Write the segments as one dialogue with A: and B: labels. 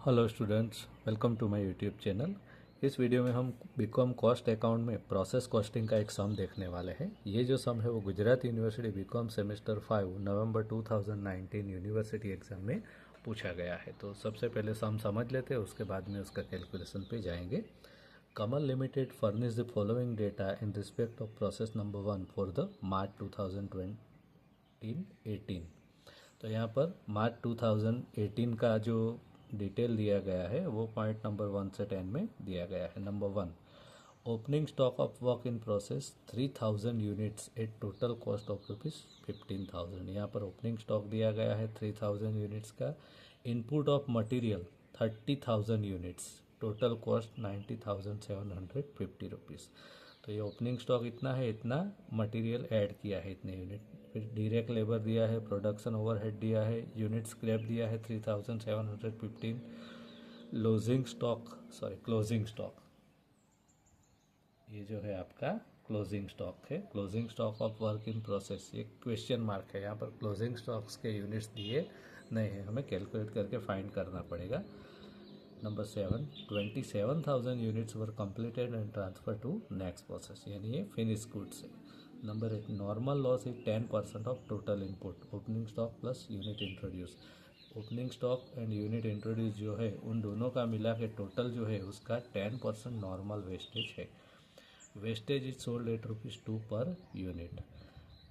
A: Hello students, welcome to my YouTube channel. इस video में हम बीकॉम कॉस्ट अकाउंट में प्रोसेस कॉस्टिंग का एक सम देखने वाले हैं। ये जो सम है वो गुजरात यूनिवर्सिटी बीकॉम सेमेस्टर 5 नवंबर 2019 यूनिवर्सिटी एग्जाम में पूछा गया है। तो सबसे पहले सम समझ लेते हैं, उसके बाद में उसका कैलकुलेशन पे जाएंगे। Kamal limited furnish the following data in respect of process number 1 for the March 2018। तो यहाँ पर मार्च 2018 का जो डिटेल दिया गया है वो पॉइंट नंबर 1 से 10 में दिया गया है। Number 1, opening stock of work in process 3000 units at total cost of ₹15,000। यहाँ पर ओपनिंग स्टॉक दिया गया है 3000 यूनिट्स का। Input of material 30,000 units, total cost ₹90,750। तो ये ओपनिंग स्टॉक इतना है, इतना मटेरियल ऐड किया है इतने यूनिट। फिर डायरेक्ट लेबर दिया है, प्रोडक्शन ओवरहेड दिया है, यूनिट स्क्रैप दिया है 3715, क्लोजिंग स्टॉक ये जो है आपका क्लोजिंग स्टॉक है। Closing stock of work in process, ये क्वेश्चन मार्क है, यहाँ पर क्लोजिंग स्टॉक्स के यूनिट्स दिए नहीं है, हमें कैलकुलेट करके फाइंड करना पड़ेगा। Number 7, 27,000 units were completed and transfer to next process, यानी ये फिनिश गुड्स है। Number 8, normal loss is 10% of total input, opening stock plus unit introduce. Opening stock and unit introduce जो है उन दोनों का मिला के टोटल जो है उसका 10% नॉर्मल वेस्टेज है। Wastage is sold at ₹2 per unit.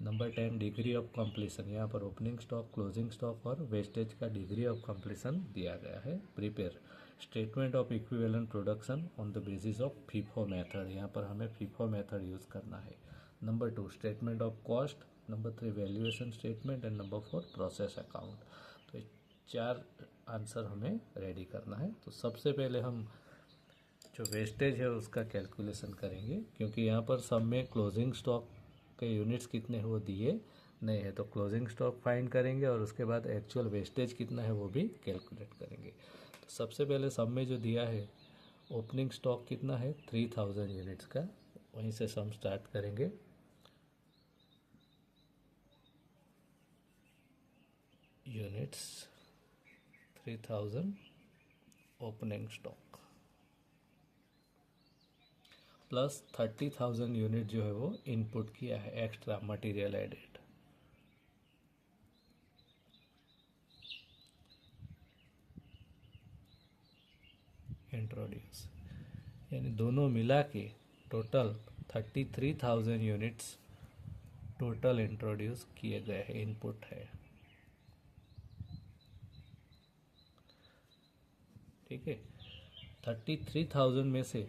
A: Number 10, degree of completion, यहाँ पर ओपनिंग स्टॉक, क्लोजिंग स्टॉक और वेस्टेज का डिग्री ऑफ कंप्लीशन दिया गया है। Prepare statement of equivalent production on the basis of FIFO method, यहाँ पर हमें फीफो मेथड यूज़ करना है। Number 2, statement of cost. Number 3, valuation statement. And number 4, process account. तो 4 आंसर हमें रेडी करना है। तो सबसे पहले हम जो वेस्टेज है उसका कैलकुलेशन करेंगे, क्योंकि यहाँ पर सब में क्लोजिंग स्टॉक के यूनिट्स कितने हैं वो दिए नहीं है। तो क्लोजिंग स्टॉक फाइंड करेंगे और उसके बाद एक्चुअल वेस्टेज कितना है वो भी कैलकुलेट करेंगे। तो सबसे पहले सब में जो दिया है ओपनिंग स्टॉक कितना है 3000 यूनिट्स का, वहीं से सम स्टार्ट करेंगे। Units 3000 opening stock plus 30,000 unit जो है वो इनपुट किया है, एक्स्ट्रा मटेरियल एडेड। इंट्रोड्यूस, यानी दोनों मिला के टोटल 33,000 यूनिट्स टोटल इंट्रोड्यूस किए गए हैं, इनपुट है। ठीक है, 33,000 में से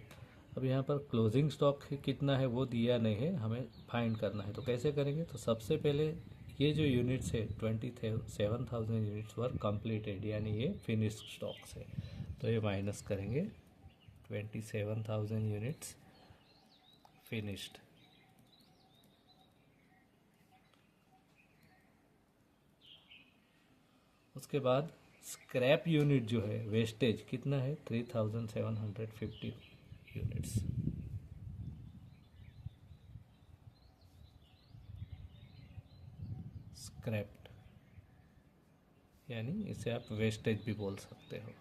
A: अब यहाँ पर क्लोजिंग स्टॉक कितना है वो दिया नहीं है, हमें फाइंड करना है। तो कैसे करेंगे? तो सबसे पहले ये जो यूनिट्स है 27,000 यूनिट्स वर कंप्लीटेड, यानी ये फिनिश स्टॉक्स है। तो ये माइनस करेंगे 27,000 यूनिट्स फिनिश्ड। उसके बाद स्क्रैप यूनिट जो है वेस्टेज कितना है 3750 यूनिट्स। स्क्रैप्ड, यानी इसे आप वेस्टेज भी बोल सकते हो।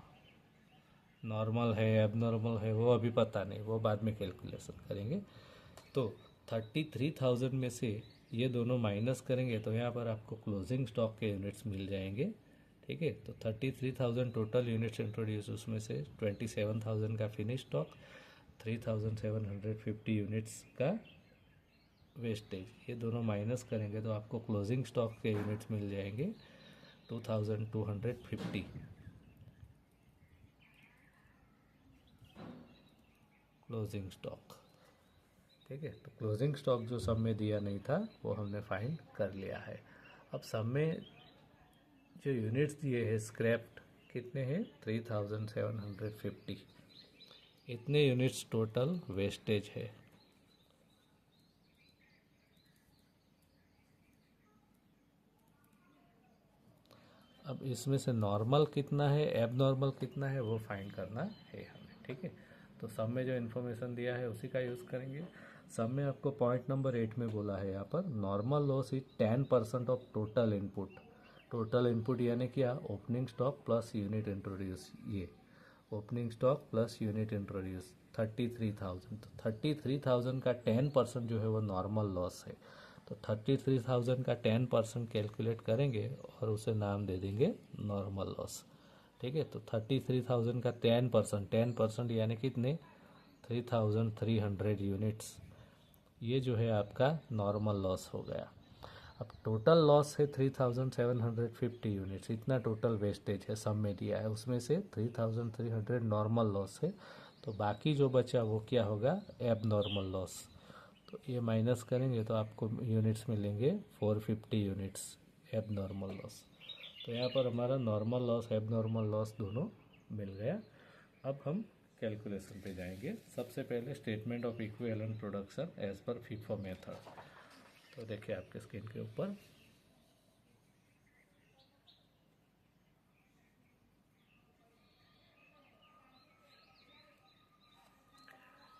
A: नॉर्मल है एबनॉर्मल है वो अभी पता नहीं, वो बाद में कैलकुलेशन करेंगे। तो 33,000 में से ये दोनों माइनस करेंगे तो यहाँ पर आपको क्लोजिंग स्टॉक के यूनिट्स मिल जाएंगे। ठीक है, तो 33,000 टोटल यूनिट्स इंट्रोड्यूस, उसमें से 27,000 का फिनिश स्टॉक, 3,750 यूनिट्स का वेस्टेज, ये दोनों माइनस करेंगे तो आपको क्लोजिंग स्टॉक के यूनिट्स मिल जाएंगे 2,250 क्लोजिंग स्टॉक। ठीक है, तो क्लोजिंग स्टॉक जो सब में दिया नहीं था वो हमने फाइंड कर लिया है। अब सब में जो यूनिट्स दिए हैं स्क्रैप्ड कितने हैं 3,750, इतने यूनिट्स टोटल वेस्टेज है। अब इसमें से नॉर्मल कितना है एबनॉर्मल कितना है वो फाइंड करना है हमें। ठीक है, तो सब में जो इन्फॉर्मेशन दिया है उसी का यूज़ करेंगे। सब में आपको पॉइंट नंबर 8 में बोला है यहाँ पर normal loss is 10% of total input. Total input यानी क्या? Opening stock plus unit introduce. ये opening stock plus unit introduce 33,000। तो 33,000 का 10% जो है वो नॉर्मल लॉस है। तो 33,000 का 10% कैलकुलेट करेंगे और उसे नाम दे देंगे नॉर्मल लॉस। ठीक है, तो 33,000 का 10% यानी कितने 3,300 यूनिट्स, ये जो है आपका नॉर्मल लॉस हो गया। अब टोटल लॉस है 3,750 यूनिट्स, इतना टोटल वेस्टेज है सब में दिया है, उसमें से 3,300 नॉर्मल लॉस है। तो बाकी जो बचा वो क्या होगा, एब नॉर्मल लॉस। तो ये माइनस करेंगे तो आपको यूनिट्स मिलेंगे 450 यूनिट्स एब नॉर्मल लॉस। तो यहाँ पर हमारा नॉर्मल लॉस एब नॉर्मल लॉस दोनों मिल गया। अब हम कैलकुलेशन पे जाएंगे। सबसे पहले statement of equivalent production as per FIFO method. तो देखिए आपके स्क्रीन के ऊपर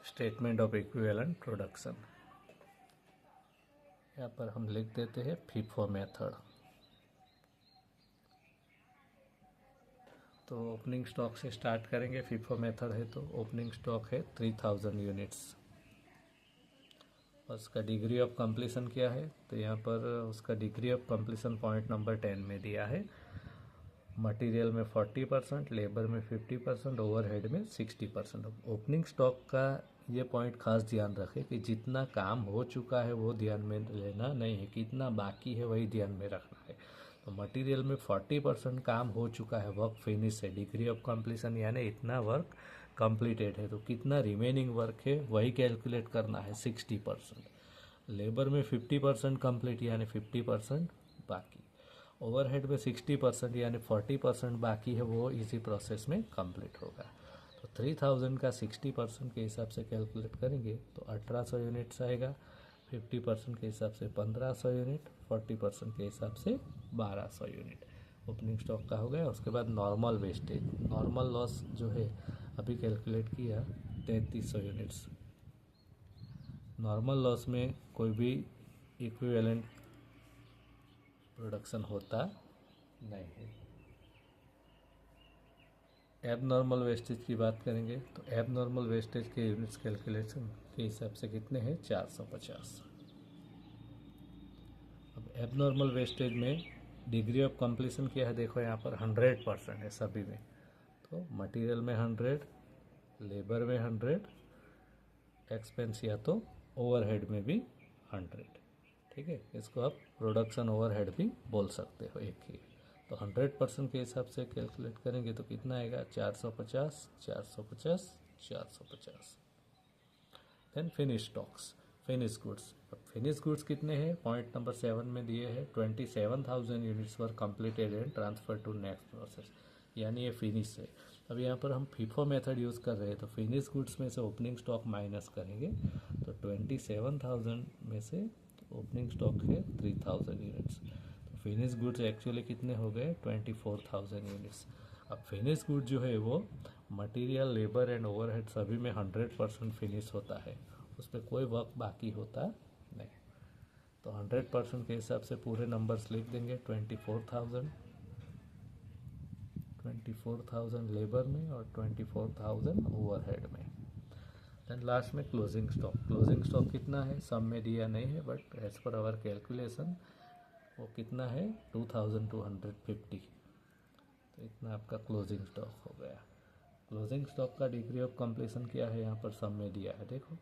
A: स्टेटमेंट ऑफ इक्विवेलेंट प्रोडक्शन, यहाँ पर हम लिख देते हैं फीफो मेथड। तो ओपनिंग स्टॉक से स्टार्ट करेंगे, फीफो मेथड है तो ओपनिंग स्टॉक है 3,000 यूनिट्स और उसका डिग्री ऑफ कंप्लीशन क्या है, तो यहाँ पर उसका degree of completion point number 10 में दिया है। मटेरियल में 40%, लेबर में 50%, ओवरहेड में 60%। ओपनिंग स्टॉक का ये पॉइंट खास ध्यान रखें कि जितना काम हो चुका है वो ध्यान में लेना नहीं है, कितना बाकी है वही ध्यान में रखना है। तो मटेरियल में 40% काम हो चुका है, वर्क फिनिश है, डिग्री ऑफ कंप्लीशन यानी इतना वर्क कंप्लीटेड है। तो कितना रिमेनिंग वर्क है वही कैलकुलेट करना है 60%। लेबर में 50% कंप्लीट यानी 50% बाकी। ओवरहेड में 60% यानी 40% बाकी है, वो इसी प्रोसेस में कंप्लीट होगा। तो 3,000 का 60% के हिसाब से कैलकुलेट करेंगे तो 1,800 यूनिट्स आएगा। 50% के हिसाब से 1,500 यूनिट, 40% के हिसाब से 1,200 यूनिट ओपनिंग स्टॉक का हो गया। उसके बाद नॉर्मल वेस्टेज, नॉर्मल लॉस जो है अभी कैलकुलेट किया 3,300 यूनिट्स। नॉर्मल लॉस में कोई भी इक्विवेलेंट प्रोडक्शन होता नहीं है। एब नॉर्मल वेस्टेज की बात करेंगे तो एब नॉर्मल वेस्टेज के यूनिट्स कैलकुलेशन के हिसाब से कितने हैं 450। अब एब नॉर्मल वेस्टेज में डिग्री ऑफ कंप्लीशन क्या है, देखो यहाँ पर 100% है सभी में। तो मटेरियल में 100, लेबर में 100, एक्सपेंस या तो ओवरहेड में भी 100। ठीक है, इसको आप प्रोडक्शन ओवरहेड भी बोल सकते हो एक ही। तो 100% के हिसाब से कैलकुलेट करेंगे तो कितना आएगा 450, 450, 450। Then finish stocks, finish goods. अब फिनिश गुड्स कितने हैं, पॉइंट नंबर 7 में दिए हैं 27,000 units were completed and transfer to next process, यानी ये फिनिश है। अब यहाँ पर हम फीफो मेथड यूज़ कर रहे हैं तो फिनिश गुड्स में से ओपनिंग स्टॉक माइनस करेंगे तो 27,000 में से ओपनिंग स्टॉक है 3,000 यूनिट्स। तो फिनिश गुड्स एक्चुअली कितने हो गए 24,000 यूनिट्स। अब फिनिश गुड जो है वो मटेरियल, लेबर एंड ओवरहेड सभी में 100% फिनिश होता है, उस पर कोई वर्क बाकी होता नहीं। तो 100% के हिसाब से पूरे नंबर्स लिख देंगे 24,000 लेबर में और 24,000 ओवरहेड में। देन लास्ट में क्लोजिंग स्टॉक, क्लोजिंग स्टॉक कितना है सब में दिया नहीं है but as per our calculation वो कितना है 2,250। तो इतना आपका क्लोजिंग स्टॉक हो गया। क्लोजिंग स्टॉक का डिग्री ऑफ कंप्लीशन क्या है यहाँ पर सब में दिया है, देखो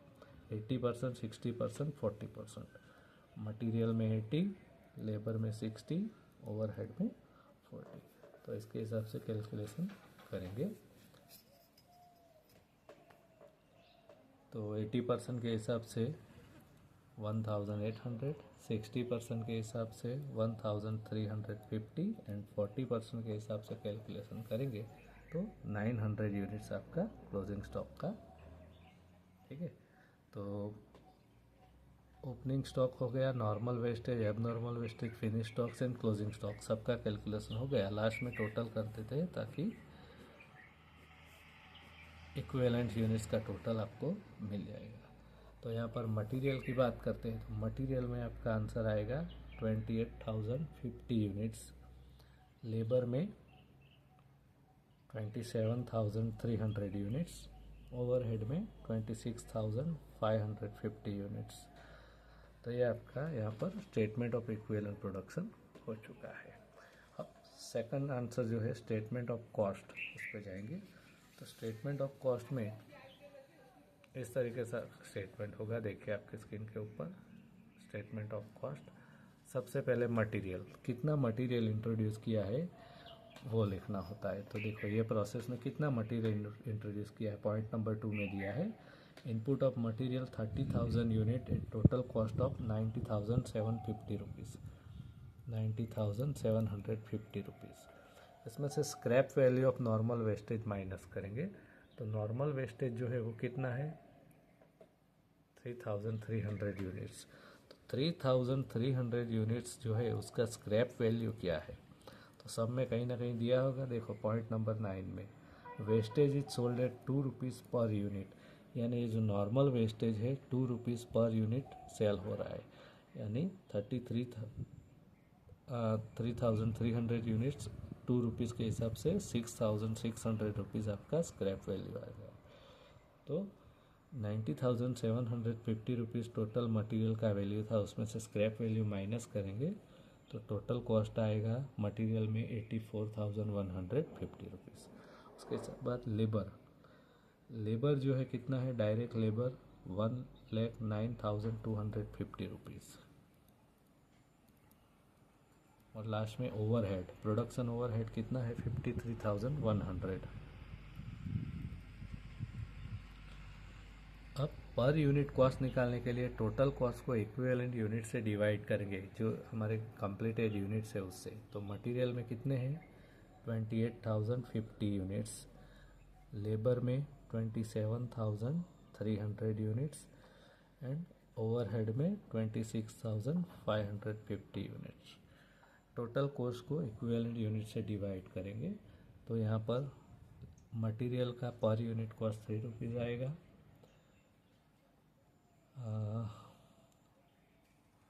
A: 80%, 60%, 40%। मटेरियल में 80, लेबर में 60, ओवरहेड में 40। तो इसके हिसाब से कैलकुलेशन करेंगे तो 80% के हिसाब से 1,800, 60% के हिसाब से 1,350 एंड 40% के हिसाब से कैलकुलेशन करेंगे तो 900 यूनिट्स आपका क्लोजिंग स्टॉक का। ठीक है, तो ओपनिंग स्टॉक हो गया, नॉर्मल वेस्टेज, एब normal wastage, finish stocks and closing stock सबका कैलकुलेशन हो गया। लास्ट में टोटल कर देते हैं ताकि इक्विवेलेंट यूनिट्स का टोटल आपको मिल जाएगा। तो यहाँ पर मटेरियल की बात करते हैं तो मटेरियल में आपका आंसर आएगा 28,050 यूनिट्स, लेबर में 27,300 यूनिट्स, ओवरहेड में 26,550 यूनिट्स। तो ये आपका यहाँ पर स्टेटमेंट ऑफ इक्विवेलेंट प्रोडक्शन हो चुका है। अब सेकंड आंसर जो है स्टेटमेंट ऑफ कॉस्ट, उस पर जाएंगे। तो स्टेटमेंट ऑफ कॉस्ट में इस तरीके से स्टेटमेंट होगा, देखिए आपके स्क्रीन के ऊपर स्टेटमेंट ऑफ कॉस्ट। सबसे पहले मटेरियल, कितना मटेरियल इंट्रोड्यूस किया है वो लिखना होता है। तो देखो ये प्रोसेस में कितना मटेरियल इंट्रोड्यूस किया है, पॉइंट नंबर 2 में दिया है input of material 30,000 unit at total cost of 90,750 rupees, 90,750 rupees. इसमें से scrap value of normal wastage minus करेंगे। तो नॉर्मल वेस्टेज जो है वो कितना है 3,300 यूनिट्स। तो 3,300 यूनिट्स जो है उसका स्क्रैप वैल्यू क्या है, तो सब में कहीं ना कहीं दिया होगा। देखो पॉइंट नंबर 9 में wastage is sold at 2 rupees per unit, यानी ये जो नॉर्मल वेस्टेज है 2 रुपीज़ पर यूनिट सेल हो रहा है, यानी 3,300 यूनिट्स 2 रुपीज़ के हिसाब से 6,600 रुपीज़ आपका स्क्रैप वैल्यू आएगा। तो 90,750 रुपीज़ टोटल मटेरियल का वैल्यू था, उसमें से स्क्रैप वैल्यू माइनस करेंगे तो टोटल कॉस्ट आएगा मटेरियल में 84,150 रुपीज़। उसके बाद लेबर जो है कितना है, डायरेक्ट लेबर 1,09,250 रुपीज़। और लास्ट में ओवरहेड, प्रोडक्शन ओवरहेड कितना है 53,100। अब पर यूनिट कॉस्ट निकालने के लिए टोटल कॉस्ट को इक्विवेलेंट यूनिट से डिवाइड करेंगे, जो हमारे कंप्लीटेड यूनिट्स है उससे। तो मटेरियल में कितने हैं 28,050 यूनिट्स, लेबर में 27,300 यूनिट्स एंड ओवरहेड में 26,550 यूनिट्स। टोटल कॉस्ट को इक्विवेलेंट यूनिट से डिवाइड करेंगे। तो यहाँ पर मटेरियल का पर यूनिट कॉस्ट 3 रुपीज़ आएगा।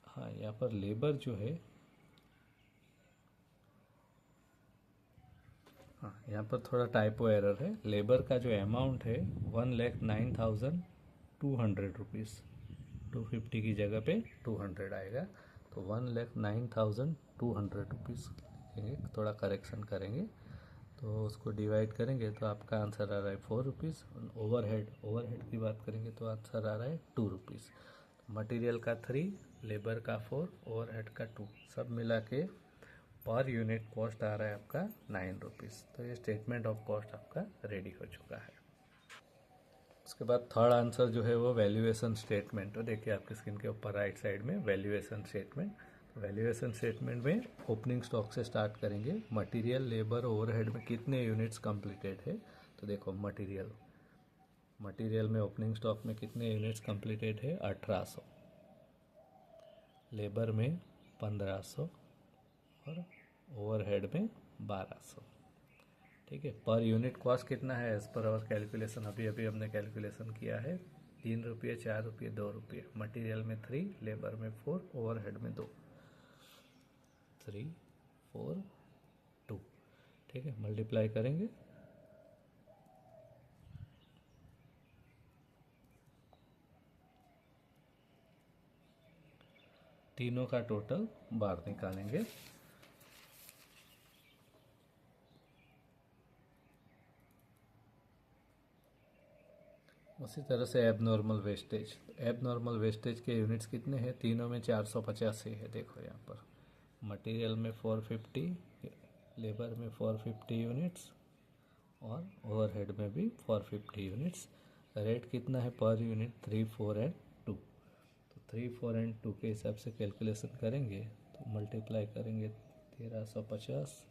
A: हाँ, यहाँ पर लेबर जो है, हाँ यहाँ पर थोड़ा टाइपो एरर है। लेबर का जो अमाउंट है 1,09,200 रुपीज़, 250 की जगह पे 200 आएगा। तो 1,09,200 रुपीज़ लिखेंगे, थोड़ा करेक्शन करेंगे तो उसको डिवाइड करेंगे तो आपका आंसर आ रहा है 4 रुपीज़। ओवरहेड की बात करेंगे तो आंसर आ रहा है 2 रुपीज़। मटेरियल का 3, लेबर का 4, ओवरहेड का 2, सब मिला के पर यूनिट कॉस्ट आ रहा है आपका 9 रुपीज़। तो ये स्टेटमेंट ऑफ कॉस्ट आपका रेडी हो चुका है। उसके बाद थर्ड आंसर जो है वो वैल्यूएशन स्टेटमेंट। तो देखिए आपकी स्क्रीन के ऊपर राइट साइड में वैल्यूएशन स्टेटमेंट। वैल्यूएशन स्टेटमेंट में ओपनिंग स्टॉक से स्टार्ट करेंगे। मटेरियल, लेबर, ओवरहेड में कितने यूनिट्स कंप्लीटेड है। तो देखो मटेरियल में ओपनिंग स्टॉक में कितने यूनिट्स कंप्लीटेड है 1800, लेबर में 1500 और ओवरहेड में 1200। ठीक है, पर यूनिट कॉस्ट कितना है एज पर आवर कैलकुलेशन, अभी हमने कैलकुलेशन किया है 3 रुपये, 4 रुपये, 2 रुपये। मटेरियल में 3, लेबर में 4, ओवरहेड में 2, 3, 4, 2। ठीक है, मल्टीप्लाई करेंगे तीनों का टोटल बाहर निकालेंगे। उसी तरह से एबनॉर्मल वेस्टेज के यूनिट्स कितने हैं, तीनों में 485 है। देखो यहाँ पर मटेरियल में 450, लेबर में 450 यूनिट्स और ओवरहेड में भी 450 यूनिट्स। रेट कितना है पर यूनिट 3, 4 एंड 2। तो 3, 4 एंड 2 के हिसाब से कैलकुलेशन करेंगे तो मल्टीप्लाई करेंगे 1350,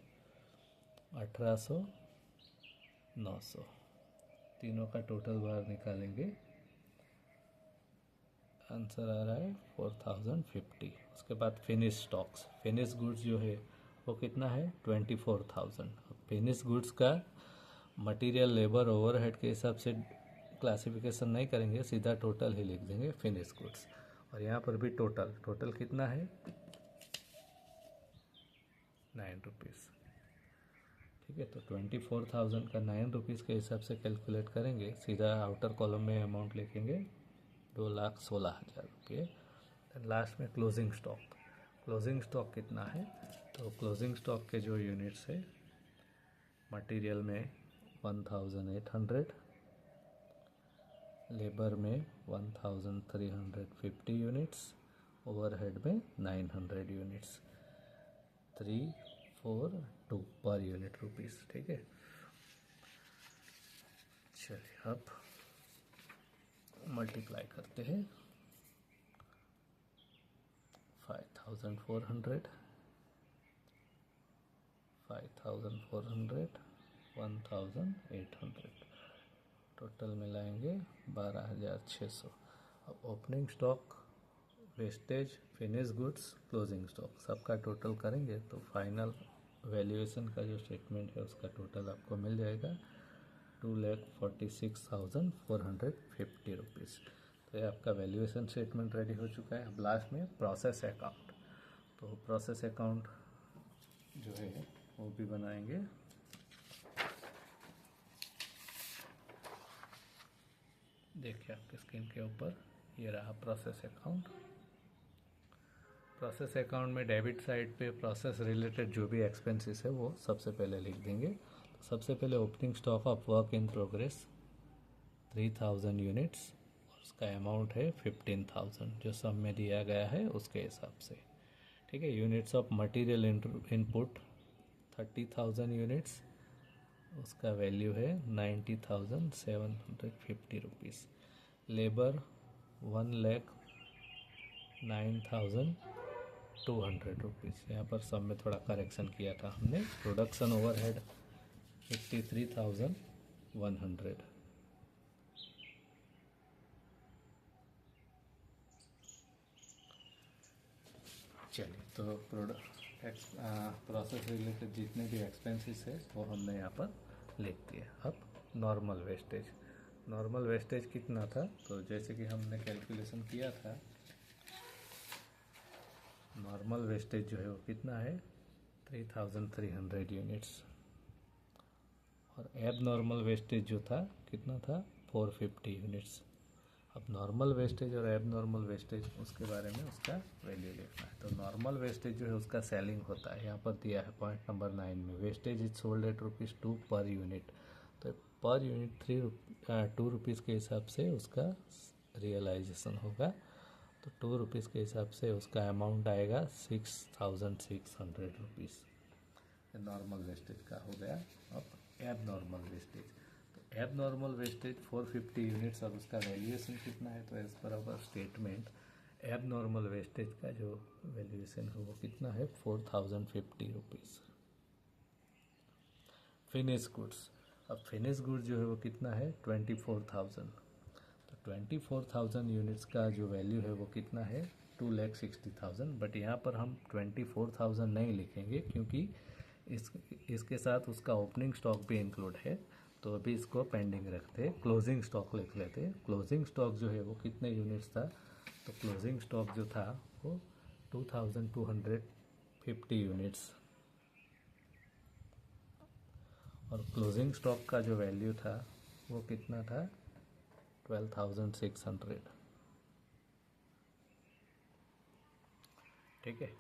A: 1800, 900। तीनों का टोटल बाहर निकालेंगे, आंसर आ रहा है 4050। उसके बाद फिनिश गुड्स जो है वो कितना है 24,000। फिनिश गुड्स का मटेरियल, लेबर, ओवरहेड के हिसाब से क्लासिफिकेशन नहीं करेंगे, सीधा टोटल ही लिख देंगे फिनिश गुड्स। और यहाँ पर भी टोटल कितना है 9 रुपीज़। ठीक है। तो 24,000 का 9 रुपीज़ के हिसाब से कैलकुलेट करेंगे, सीधा आउटर कॉलम में अमाउंट लिखेंगे 2,16,000 रुपये। लास्ट में क्लोजिंग स्टॉक कितना है, तो क्लोजिंग स्टॉक के जो यूनिट्स है, मटेरियल में 1,800, लेबर में 1,350 यूनिट्स, ओवरहेड में 900 यूनिट्स, 342 पर यूनिट रुपीज़। ठीक है, चलिए अब मल्टीप्लाई करते हैं। 5,400, 5,400, 1,800, टोटल मिलाएंगे 12,600। अब opening stock, wastage, finish goods, closing stock सबका टोटल करेंगे तो फाइनल वैल्यूएशन का जो स्टेटमेंट है उसका टोटल आपको मिल जाएगा 2,46,450 रुपीज़। तो ये आपका वैल्यूएशन स्टेटमेंट रेडी हो चुका है। अब लास्ट में प्रोसेस अकाउंट, तो प्रोसेस अकाउंट जो है वो भी बनाएंगे। देखिए आपके स्क्रीन के ऊपर ये रहा प्रोसेस अकाउंट। प्रोसेस अकाउंट में डेबिट साइड पे प्रोसेस रिलेटेड जो भी एक्सपेंसेस है वो सबसे पहले लिख देंगे। तो सबसे पहले opening stock of work in progress 3,000 units, और उसका अमाउंट है 15,000 जो सब में दिया गया है उसके हिसाब से। ठीक है, units of material input 30,000 units, उसका वैल्यू है 90,750 रुपीज़। Labour 1,09,200 rupees. यहाँ पर सब में थोड़ा करेक्शन किया था हमने। Production overhead 53,100। चलिए, तो प्रोसेस रिलेटेड जितने भी एक्सपेंसेस है वो हमने यहाँ पर लिख दिए। अब नॉर्मल वेस्टेज कितना था, तो जैसे कि हमने कैलकुलेशन किया था, नॉर्मल वेस्टेज जो है वो कितना है 3,300 यूनिट्स, और एब नॉर्मल वेस्टेज जो था कितना था 450 यूनिट्स। अब नॉर्मल वेस्टेज और एब नॉर्मल वेस्टेज उसके बारे में उसका वैल्यू लिखना है। तो नॉर्मल वेस्टेज जो है उसका सेलिंग होता है, यहाँ पर दिया है पॉइंट नंबर 9 में, wastage is sold at ₹2 per unit. तो पर यूनिट 2 रुपीज़ के हिसाब से उसका रियलाइजेशन होगा। तो 2 रुपीज़ के हिसाब से उसका अमाउंट आएगा 6,600 रुपीज़। नॉर्मल वेस्टेज का हो गया। अब एब नॉर्मल वेस्टेज, एब नॉर्मल वेस्टेज 450 यूनिट्स, और उसका वैल्यूएशन कितना है, तो एज पर आवर स्टेटमेंट एब नॉर्मल वेस्टेज का जो वैल्यूएशन है वो कितना है 4,050 रुपीज़। फिनिश गुड्स, अब फिनिश गुड्स जो है वो कितना है 24,000। तो 24,000 यूनिट्स का जो वैल्यू है वो कितना है 2,60,000। बट यहाँ पर हम 24,000 नहीं लिखेंगे क्योंकि इसके साथ उसका ओपनिंग स्टॉक भी इंक्लूड है, तो अभी इसको पेंडिंग रखते हैं। क्लोजिंग स्टॉक लिख लेते हैं। क्लोजिंग स्टॉक जो है वो कितने यूनिट्स था, तो क्लोजिंग स्टॉक जो था वो 2,250 यूनिट्स, और क्लोजिंग स्टॉक का जो वैल्यू था वो कितना था 12,600। ठीक है,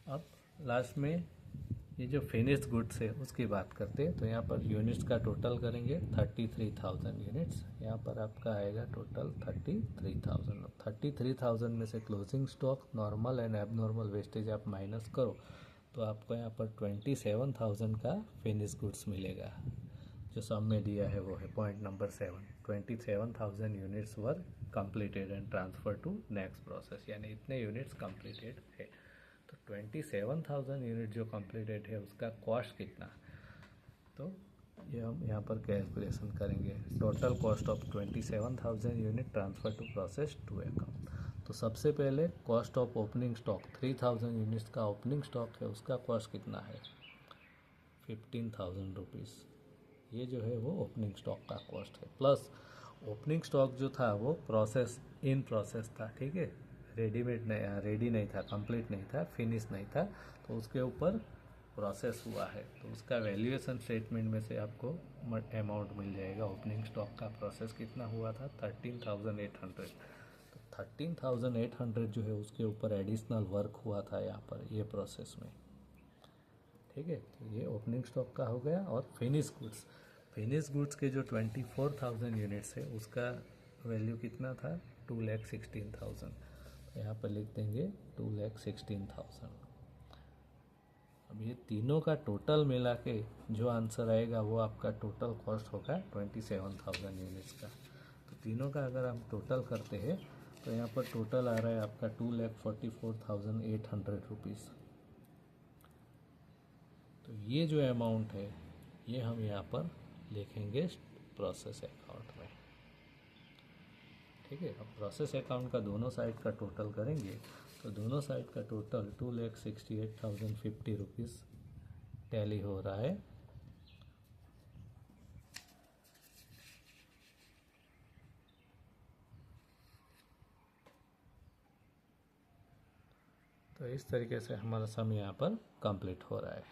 A: अब लास्ट में ये जो फिनिश्ड गुड्स है उसकी बात करते हैं। तो यहाँ पर यूनिट्स का टोटल करेंगे 33,000 यूनिट्स। यहाँ पर आपका आएगा टोटल 33,000। 33,000 में से closing stock, normal and abnormal wastage आप माइनस करो तो आपको यहाँ पर 27,000 का फिनिश गुड्स मिलेगा। जो सम में दिया है वो है point number 7, 27,000 units were completed and transfer to next process, यानी इतने यूनिट्स कंप्लीटेड है। तो 27,000 यूनिट जो कंप्लीटेड है उसका कॉस्ट कितना, तो ये हम यहाँ पर कैलकुलेशन करेंगे। Total cost of 27,000 unit transfer to process to account. तो सबसे पहले cost of opening stock 3,000 units का ओपनिंग स्टॉक है, उसका कॉस्ट कितना है 15,000 रुपीज़। ये जो है वो ओपनिंग स्टॉक का कॉस्ट है। प्लस ओपनिंग स्टॉक जो था वो इन प्रोसेस था, ठीक है, रेडी नहीं था, कंप्लीट नहीं था, फिनिश नहीं था, तो उसके ऊपर प्रोसेस हुआ है तो उसका वैल्यूएशन स्टेटमेंट में से आपको अमाउंट मिल जाएगा। ओपनिंग स्टॉक का प्रोसेस कितना हुआ था 13,800, तो 13,800 जो है उसके ऊपर एडिशनल वर्क हुआ था यहाँ पर ये प्रोसेस में। ठीक है, तो ये ओपनिंग स्टॉक का हो गया। और फिनिश गुड्स के जो 24,000 यूनिट्स है उसका वैल्यू कितना था 2,16,000, तो यहाँ पर लिख देंगे 2,16,000। अब ये तीनों का टोटल मिला के जो आंसर आएगा वो आपका टोटल कॉस्ट होगा 27,000 यूनिट्स का। तो तीनों का अगर हम टोटल करते हैं तो यहाँ पर टोटल आ रहा है आपका 2,44,800 रुपीज़। तो ये जो अमाउंट है ये हम यहाँ पर लिखेंगे प्रोसेस अकाउंट में। ठीक है, अब प्रोसेस अकाउंट का दोनों साइड का टोटल करेंगे तो दोनों साइड का टोटल 2,68,050 रुपीज़ टैली हो रहा है। तो इस तरीके से हमारा सम यहाँ पर कंप्लीट हो रहा है।